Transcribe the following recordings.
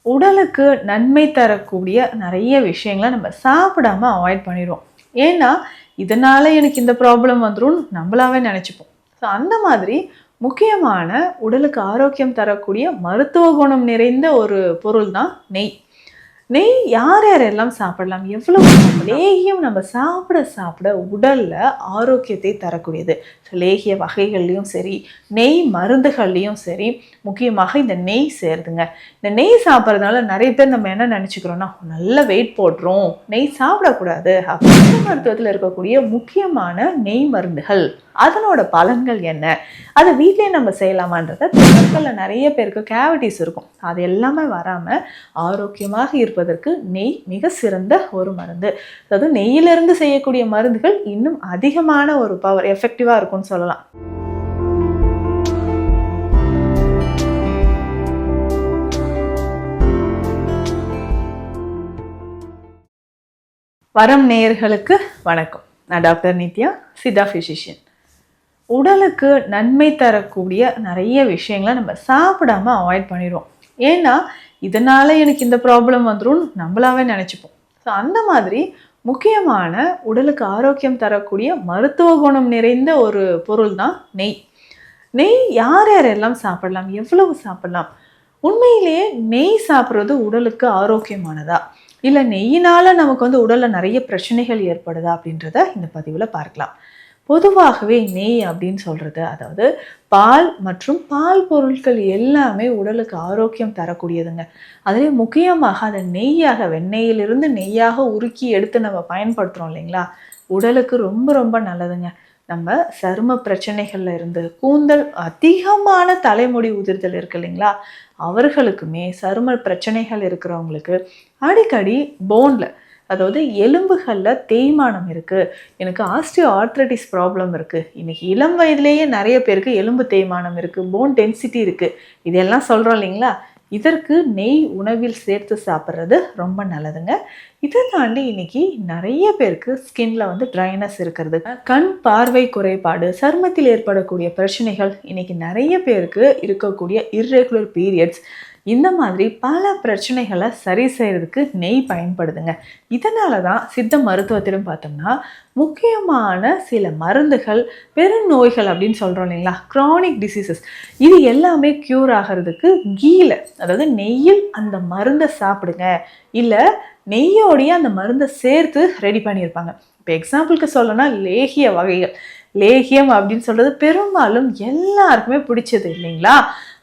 உடலுக்கு நன்மை தரக்கூடிய நிறைய விஷயங்கள நம்ம சாப்பிடாம அவாய்ட் பண்ணிடுவோம். ஏன்னா, இதனால எனக்கு இந்த ப்ராப்ளம் வந்துரும்னு நம்மளாவே நினைச்சுப்போம். ஸோ அந்த மாதிரி முக்கியமான உடலுக்கு ஆரோக்கியம் தரக்கூடிய மருத்துவ குணம் நிறைந்த ஒரு பொருள் தான் நெய். நெய் யார் யாரெல்லாம் சாப்பிடலாம், எவ்வளவு சாப்பிடலாம்? லேகியம் நம்ம சாப்பிட சாப்பிட உடல்ல ஆரோக்கியத்தை தரக்கூடியது. ஸோ லேகிய வகைகள்லையும் சரி, நெய் மருந்துகள்லையும் சரி, முக்கியமாக இந்த நெய் சேருதுங்க. இந்த நெய் சாப்பிட்றதுனால நிறைய பேர் நம்ம என்ன நினச்சிக்கிறோன்னா, நல்ல வெயிட் போட்டுரும், நெய் சாப்பிடக்கூடாது. சித்த மருத்துவத்தில் இருக்கக்கூடிய முக்கியமான நெய் மருந்துகள், அதனோட பலன்கள் என்ன, அதை வீட்டிலே நம்ம செய்யலாமான்றத மக்களில் நிறைய பேருக்கு கேவிட்டிஸ் இருக்கும். அது எல்லாமே வராமல் ஆரோக்கியமாக இருப்பதற்கு நெய் மிக சிறந்த ஒரு மருந்து. அதாவது நெய்யிலிருந்து செய்யக்கூடிய மருந்துகள் இன்னும் அதிகமான ஒரு பவர் எஃபெக்டிவாக இருக்கும்னு சொல்லலாம். வரம் நேயர்களுக்கு வணக்கம். நான் டாக்டர் நித்யா, சித்தா ஃபிசிஷியன். உடலுக்கு நன்மை தரக்கூடிய நிறைய விஷயங்களை நம்ம சாப்பிடாம அவாய்ட் பண்ணிடுவோம். ஏன்னா, இதனால எனக்கு இந்த ப்ராப்ளம் வந்துரும்னு நம்மளாவே நினச்சிப்போம். ஸோ அந்த மாதிரி முக்கியமான உடலுக்கு ஆரோக்கியம் தரக்கூடிய மருத்துவ குணம் நிறைந்த ஒரு பொருள் தான் நெய். நெய் யார் யாரெல்லாம் சாப்பிடலாம், எவ்வளவு சாப்பிடலாம்? உண்மையிலேயே நெய் சாப்பிட்றது உடலுக்கு ஆரோக்கியமானதா, இல்லை நெய்யினால் நமக்கு உடலில் நிறைய பிரச்சனைகள் ஏற்படுதா அப்படின்றத இந்த பதிவில் பார்க்கலாம். பொதுவாகவே நெய் அப்படின்னு சொல்கிறது, அதாவது பால் மற்றும் பால் பொருட்கள் எல்லாமே உடலுக்கு ஆரோக்கியம் தரக்கூடியதுங்க. அதுலேயும் முக்கியமாக அதை நெய்யாக, வெண்ணெயிலிருந்து நெய்யாக உருக்கி எடுத்து நம்ம பயன்படுத்துகிறோம் இல்லைங்களா, உடலுக்கு ரொம்ப ரொம்ப நல்லதுங்க. நம்ம சரும பிரச்சனைகள்ல இருந்து, கூந்தல் அதிகமான தலைமுடி உதிர்தல் இருக்கு இல்லைங்களா, அவர்களுக்குமே சரும பிரச்சனைகள் இருக்கிறவங்களுக்கு அடிக்கடி போன்ல, அதாவது எலும்புகளில் தேய்மானம் இருக்குது, எனக்கு ஆஸ்டியோ ஆர்த்ரைட்டிஸ் ப்ராப்ளம் இருக்குது, இன்றைக்கி இளம் வயதிலேயே நிறைய பேருக்கு எலும்பு தேய்மானம் இருக்குது, போன் டென்சிட்டி இருக்குது, இதெல்லாம் சொல்கிறோம் இல்லைங்களா, இதற்கு நெய் உணவில் சேர்த்து சாப்பிட்றது ரொம்ப நல்லதுங்க. இதை தாண்டி இன்னைக்கு நிறைய பேருக்கு ஸ்கின்ல ட்ரைனஸ் இருக்கிறது, கண் பார்வை குறைபாடு, சருமத்தில் ஏற்படக்கூடிய பிரச்சனைகள், இன்னைக்கு நிறைய பேருக்கு இருக்கக்கூடிய இர்ரெகுலர் பீரியட்ஸ், இந்த மாதிரி பல பிரச்சனைகளை சரி செய்கிறதுக்கு நெய் பயன்படுதுங்க. இதனால தான் சித்த மருத்துவத்திலும் பார்த்தோம்னா முக்கியமான சில மருந்துகள், பெருநோய்கள் அப்படின்னு சொல்கிறோம் இல்லைங்களா, க்ரானிக் டிசீசஸ், இது எல்லாமே க்யூர் ஆகிறதுக்கு கீல, அதாவது நெய்யில் அந்த மருந்தை சாப்பிடுங்க, இல்லை நெய்யோடைய அந்த மருந்தை சேர்த்து ரெடி பண்ணியிருப்பாங்க. இப்போ எக்ஸாம்பிளுக்கு சொல்லணும்னா லேகிய வகைகள். லேகியம் அப்படின்னு சொல்கிறது பெரும்பாலும் எல்லாருக்குமே பிடிச்சது இல்லைங்களா.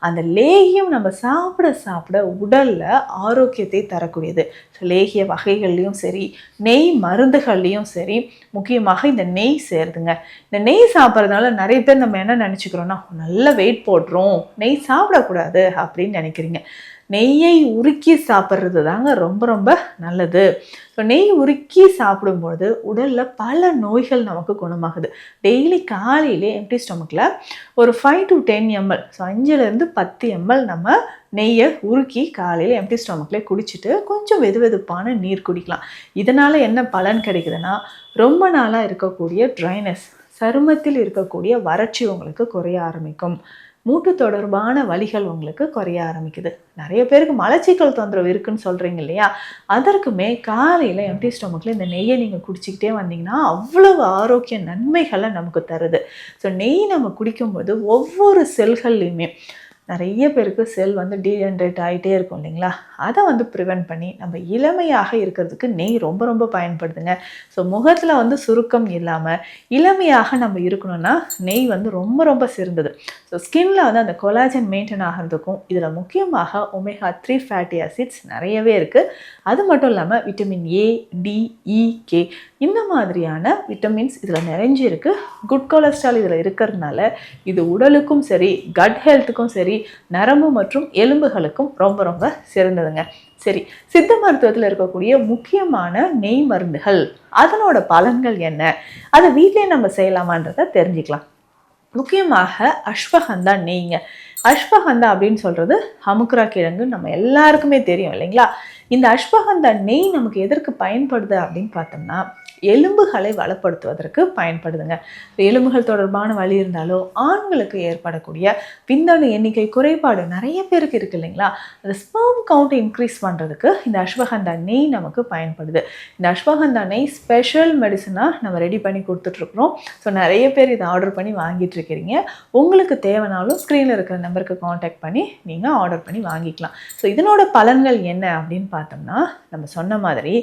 அந்த லேகியம் நம்ம சாப்பிட சாப்பிட உடலில் ஆரோக்கியத்தை தரக்கூடியது. ஸோ லேகிய வகைகள்லையும் சரி, நெய் மருந்துகள்லையும் சரி, முக்கியமாக இந்த நெய் சேருதுங்க. இந்த நெய் சாப்பிட்றதுனால நிறைய பேர் நம்ம என்ன நினச்சிக்கிறோன்னா, நல்ல வெயிட் போட்டுரும், நெய் சாப்பிடக்கூடாது அப்படின்னு நினைக்கிறீங்க. நெய்யை உருக்கி சாப்பிட்றது தாங்க ரொம்ப ரொம்ப நல்லது. ஸோ நெய் உருக்கி சாப்பிடும்போது உடலில் பல நோய்கள் நமக்கு குணமாகுது. டெய்லி காலையிலே எம்டி ஸ்டொமக்கில் ஒரு 5 to 10 ml, so 5 to 10 ml நம்ம நெய்யை உருக்கி காலையில் எம்டி ஸ்டொமக்கில் குடிச்சிட்டு கொஞ்சம் வெது வெதுப்பான நீர் குடிக்கலாம். இதனால் என்ன பலன் கிடைக்குதுன்னா, ரொம்ப நாளாக இருக்கக்கூடிய ட்ரைனஸ், சருமத்தில் இருக்கக்கூடிய வறட்சி உங்களுக்கு குறைய ஆரம்பிக்கும். மூட்டு தொடர்பான வலிகள் உங்களுக்கு குறைய ஆரம்பிக்குது. நிறைய பேருக்கு மலச்சிக்கல் தொந்தரவு இருக்குன்னு சொல்கிறீங்க இல்லையா, அதற்குமே காலையில் எம்டி ஸ்டொமக்கில் இந்த நெய்யை நீங்கள் குடிச்சிக்கிட்டே வந்தீங்கன்னா அவ்வளவு ஆரோக்கிய நன்மைகளை நமக்கு தருது. ஸோ நெய் நம்ம குடிக்கும்போது ஒவ்வொரு செல்கள்லையுமே, நிறைய பேருக்கு செல் டீஜென்ரேட் ஆகிட்டே இருக்கும் இல்லைங்களா, அதை ப்ரிவெண்ட் பண்ணி நம்ம இளமையாக இருக்கிறதுக்கு நெய் ரொம்ப ரொம்ப பயன்படுதுங்க. ஸோ முகத்தில் சுருக்கம் இல்லாமல் இளமையாக நம்ம இருக்கணும்னா நெய் ரொம்ப ரொம்ப சிறந்தது. ஸோ ஸ்கின்ல அந்த கொலாஜன் மெயின்டைன் ஆகிறதுக்கும் இதில் முக்கியமாக ஒமேகா 3 ஃபேட்டி ஆசிட்ஸ் நிறையவே இருக்குது. அது மட்டும் இல்லாமல் vitamin A, D, E, K, இந்த மாதிரியான விட்டமின்ஸ் இதில் நிறைஞ்சிருக்கு. குட் கொலஸ்ட்ரால் இதில் இருக்கிறதுனால இது உடலுக்கும் சரி, கட் ஹெல்த்துக்கும் சரி, நரம்பு மற்றும் எலும்புகளுக்கும் ரொம்ப ரொம்ப சிறந்ததுங்க. சரி, சித்த மருத்துவத்தில் இருக்கக்கூடிய முக்கியமான நெய் மருந்துகள், அதனோட பலன்கள் என்ன, அதை வீட்டிலே நம்ம செய்யலாமான்றதை தெரிஞ்சுக்கலாம். முக்கியமாக அஸ்வகந்தா நெய்ங்க. அஸ்வகந்தா அப்படின்னு சொல்கிறது ஹமுக்ரா கிழங்கு, நம்ம எல்லாருக்குமே தெரியும் இல்லைங்களா. இந்த அஸ்வகந்தா நெய் நமக்கு எதற்கு பயன்படுது அப்படின்னு பார்த்தோம்னா, எலும்புகளை வளப்படுத்துவதற்கு பயன்படுதுங்க. எலும்புகள் தொடர்பான வலி இருந்தாலோ, ஆண்களுக்கு ஏற்படக்கூடிய விந்தணு எண்ணிக்கை குறைபாடு நிறைய பேருக்கு இருக்கு இல்லைங்களா, அந்த ஸ்பெர்ம் கவுண்ட் இன்க்ரீஸ் பண்ணுறதுக்கு இந்த அஸ்வகந்தா நெய் நமக்கு பயன்படுது. இந்த அஸ்வகந்தா நெய் ஸ்பெஷல் மெடிசனாக நம்ம ரெடி பண்ணி கொடுத்துட்ருக்குறோம். ஸோ நிறைய பேர் இதை ஆர்டர் பண்ணி வாங்கிட்டு இருக்கிறீங்க. உங்களுக்கு தேவைனாலும் ஸ்க்ரீனில் இருக்கிற நம்பருக்கு காண்டாக்ட் பண்ணி நீங்கள் ஆர்டர் பண்ணி வாங்கிக்கலாம். ஸோ இதனோட பலன்கள் என்ன அப்படின்னு பார்த்தோம்னா, நம்ம சொன்ன மாதிரி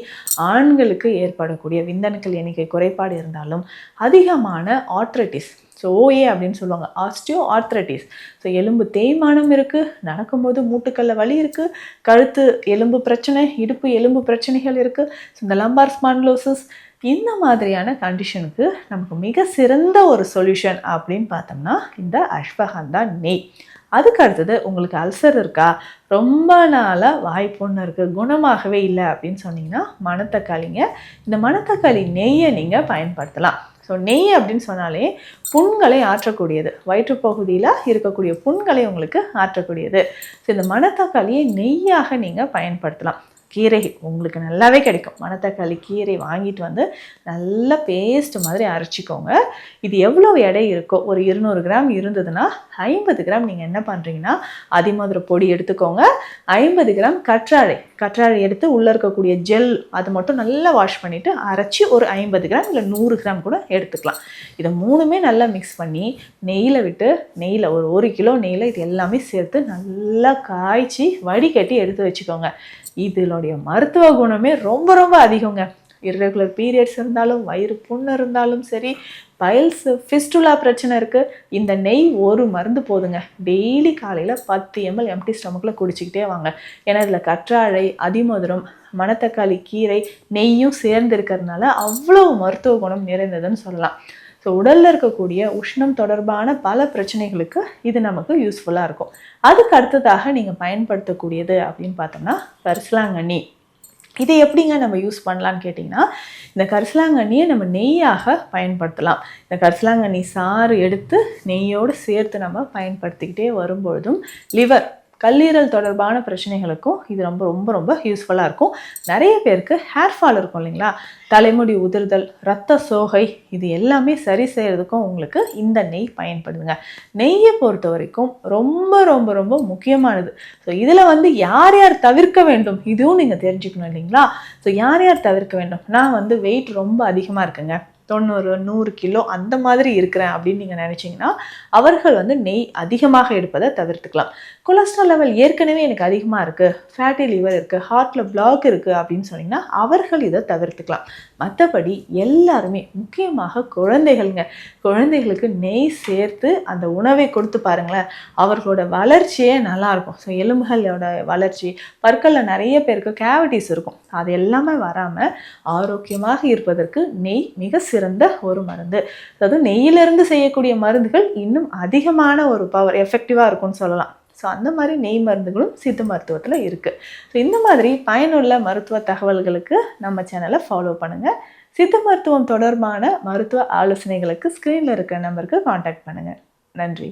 ஆண்களுக்கு ஏற்படக்கூடிய விந்தணுக்கள் எண்ணிக்கை குறைபாடு இருந்தாலும் அதிகமான ஆர்த்ரைட்டிஸ், ஸோ ஓஏ அப்படின்னு சொல்லுவாங்க, ஆஸ்டியோ ஆர்த்ரைட்டிஸ், ஸோ எலும்பு தேய்மானம் இருக்குது, நடக்கும்போது மூட்டுக்கல்ல வலி இருக்குது, கழுத்து எலும்பு பிரச்சனை, இடுப்பு எலும்பு பிரச்சனைகள் இருக்குது, ஸோ இந்த லம்பார் ஸ்பாண்டிலோசிஸ், இந்த மாதிரியான கண்டிஷனுக்கு நமக்கு மிக சிறந்த ஒரு சொல்யூஷன் அப்படின்னு பார்த்தோம்னா இந்த அஸ்வகந்தா நெய். அதுக்கு அடுத்தது உங்களுக்கு அல்சர் இருக்கா, ரொம்ப நாளாக வாய்ப்புண்ணு இருக்குது, குணமாகவே இல்லை அப்படின்னு சொன்னீங்கன்னா மணத்தக்காளிங்க. இந்த மணத்தக்காளி நெய்யை நீங்கள் பயன்படுத்தலாம். ஸோ நெய் அப்படின்னு சொன்னாலே புண்களை ஆற்றக்கூடியது, வயிற்றுப்பகுதியில் இருக்கக்கூடிய புண்களை உங்களுக்கு ஆற்றக்கூடியது. ஸோ இந்த மணத்தக்காளியை நெய்யாக நீங்கள் பயன்படுத்தலாம். கீரை உங்களுக்கு நல்லாவே கிடைக்கும். மணத்தக்காளி கீரை வாங்கிட்டு வந்து நல்லா பேஸ்ட் மாதிரி அரைச்சிக்கோங்க. இது எவ்வளோ எடை இருக்கோ, ஒரு 200 கிராம் இருந்ததுன்னா 50 கிராம் நீங்கள் என்ன பண்ணுறீங்கன்னா அதிமதுர பொடி எடுத்துக்கோங்க. 50 கிராம் கற்றாழை எடுத்து உள்ளே இருக்கக்கூடிய ஜெல் அதை மட்டும் நல்லா வாஷ் பண்ணிவிட்டு அரைச்சி ஒரு 50 கிராம் இல்லை 100 கிராம் கூட எடுத்துக்கலாம். இதை மூணுமே நல்லா மிக்ஸ் பண்ணி நெய்யில் விட்டு, நெய்யில் ஒரு 1 கிலோ நெய்யில் இது எல்லாமே சேர்த்து நல்லா காய்ச்சி வடிகட்டி எடுத்து வச்சுக்கோங்க. இதனுடைய மருத்துவ குணமே ரொம்ப ரொம்ப அதிகங்க. இர்ரெகுலர் பீரியட்ஸ் இருந்தாலும், வயிறு புண்ணு இருந்தாலும் சரி, பைல்ஸ் ஃபிஸ்டுலா பிரச்சனை இருக்குது, இந்த நெய் ஒரு மருந்து போதுங்க. டெய்லி காலையில் 10 ml எம்டி ஸ்டொமக்கில் குடிச்சிக்கிட்டே வாங்க. ஏன்னா இதில் கற்றாழை, அதிமதுரம், மணத்தக்காளி கீரை, நெய்யும் சேர்ந்து இருக்கிறதுனால அவ்வளோ மருத்துவ குணம் நிறைந்ததுன்னு சொல்லலாம். ஸோ உடலில் இருக்கக்கூடிய உஷ்ணம் தொடர்பான பல பிரச்சனைகளுக்கு இது நமக்கு யூஸ்ஃபுல்லாக இருக்கும். அதுக்கு அடுத்ததாக நீங்கள் பயன்படுத்தக்கூடியது அப்படின்னு பார்த்தோம்னா கரிசலாங்கண்ணி. இதை எப்படிங்க நம்ம யூஸ் பண்ணலான்னு கேட்டிங்கன்னா, இந்த கரிசலாங்கண்ணியை நம்ம நெய்யாக பயன்படுத்தலாம். இந்த கரிசலாங்கண்ணி சாறு எடுத்து நெய்யோடு சேர்த்து நம்ம பயன்படுத்திக்கிட்டே வரும்பொழுதும் லிவர், கல்லீரல் தொடர்பான பிரச்சனைகளுக்கும் இது ரொம்ப ரொம்ப ரொம்ப யூஸ்ஃபுல்லாக இருக்கும். நிறைய பேருக்கு ஹேர் ஃபால் இருக்கும் இல்லைங்களா, தலைமுடி உதிர்தல், இரத்த சோகை, இது எல்லாமே சரி செய்கிறதுக்கும் உங்களுக்கு இந்த நெய் பயன்படுதுங்க. நெய்யை பொறுத்த வரைக்கும் ரொம்ப ரொம்ப ரொம்ப முக்கியமானது. ஸோ இதில் யார் யார் தவிர்க்க வேண்டும் இதுவும் நீங்கள் தெரிஞ்சுக்கணும் இல்லைங்களா. ஸோ யார் யார் தவிர்க்க வேண்டும், நான் வெயிட் ரொம்ப அதிகமாக இருக்குங்க, 90-100 கிலோ அந்த மாதிரி இருக்கிறேன் அப்படின்னு நீங்கள் நினச்சிங்கன்னா அவர்கள் நெய் அதிகமாக எடுப்பதை தவிர்த்துக்கலாம். கொலஸ்ட்ரால் லெவல் ஏற்கனவே எனக்கு அதிகமாக இருக்குது, ஃபேட்டி லிவர் இருக்குது, ஹார்ட்டில் பிளாக் இருக்குது அப்படின்னு சொன்னீங்கன்னா அவர்கள் இதை தவிர்த்துக்கலாம். மற்றபடி எல்லாருமே, முக்கியமாக குழந்தைகளுக்கு நெய் சேர்த்து அந்த உணவை கொடுத்து பாருங்களேன், அவர்களோட வளர்ச்சியே நல்லாயிருக்கும். ஸோ எலும்புகளோட வளர்ச்சி, பற்களில் நிறைய பேருக்கு கேவிட்டிஸ் இருக்கும், அது எல்லாமே வராமல் ஆரோக்கியமாக இருப்பதற்கு நெய் மிக சிறந்த ஒரு மருந்து. அதாவது நெய்யிலிருந்து செய்யக்கூடிய மருந்துகள் இன்னும் அதிகமான ஒரு பவர், எஃபெக்டிவாக இருக்கும்னு சொல்லலாம். ஸோ அந்த மாதிரி நெய் மருந்துகளும் சித்த மருத்துவத்தில் இருக்குது. ஸோ இந்த மாதிரி பயனுள்ள மருத்துவ தகவல்களுக்கு நம்ம சேனலை ஃபாலோ பண்ணுங்கள். சித்த மருத்துவம் தொடர்பான மருத்துவ ஆலோசனைகளுக்கு ஸ்க்ரீனில் இருக்கிற நம்பருக்கு காண்டாக்ட் பண்ணுங்கள். நன்றி.